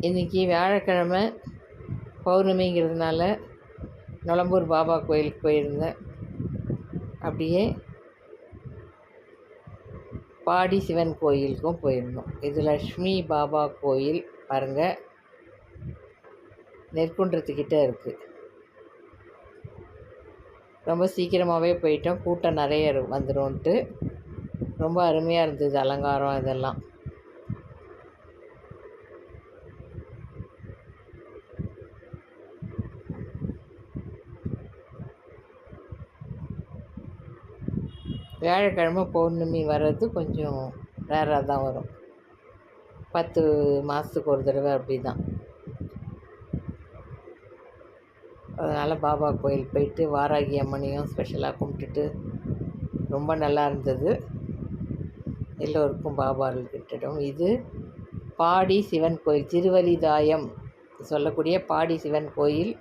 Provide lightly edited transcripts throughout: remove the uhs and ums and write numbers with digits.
இன்றைக்கி வியாழக்கிழமை பௌர்ணமிங்கிறதுனால நொளம்பூர் பாபா கோயிலுக்கு போயிருந்தேன். அப்படியே பாடி சிவன் கோயிலுக்கும் போயிருந்தோம். இது லக்ஷ்மி பாபா கோயில் பாருங்கள், நெற்குன்றத்துக்கிட்ட இருக்குது. ரொம்ப சீக்கிரமாகவே போயிட்டோம், கூட்டம் நிறைய வந்துடும்ன்ட்டு. ரொம்ப அருமையாக இருந்தது அலங்காரம் இதெல்லாம். வியாழக்கிழமை பௌர்ணமி வர்றது கொஞ்சம் ரேராக தான் வரும், 10 மாதத்துக்கு ஒரு தடவை அப்படி தான். அதனால் பாபா கோயில் போயிட்டு வாராகி அம்மனையும் ஸ்பெஷலாக கும்பிட்டுட்டு ரொம்ப நல்லா இருந்தது. எல்லோருக்கும் பாபா அருள் கிட்டட்டும். இது பாடி சிவன் கோயில், திருவலிதாயம் சொல்லக்கூடிய பாடி சிவன் கோயில்.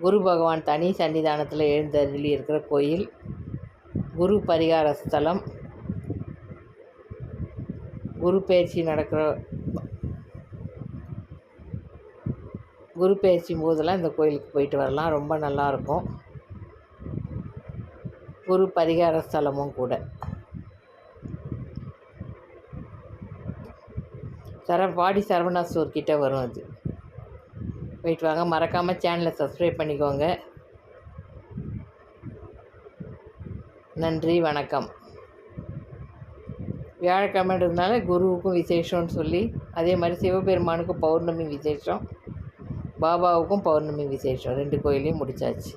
குரு பகவான் தனி சன்னிதானத்தில் எழுந்தருளி இருக்கிற கோயில். குரு பரிகார ஸ்தலம். குரு பயிற்சி குரு பயிற்சி போதெல்லாம் இந்த கோயிலுக்கு போயிட்டு வரலாம், ரொம்ப நல்லாயிருக்கும். குரு பரிகார ஸ்தலமும் கூட. பாடி சரவணா ஸ்டோர் கிட்டே வரும் அது. போயிட்டு வாங்க. மறக்காமல் சேனலை சப்ஸ்கிரைப் பண்ணிக்கோங்க. நன்றி, வணக்கம். வியாழக்கிழமைன்றதுனால குருவுக்கும் விசேஷம்னு சொல்லி, அதே மாதிரி சிவபெருமானுக்கும் பௌர்ணமி விசேஷம், பாபாவுக்கும் பௌர்ணமி விசேஷம், 2 கோயிலையும் முடித்தாச்சு.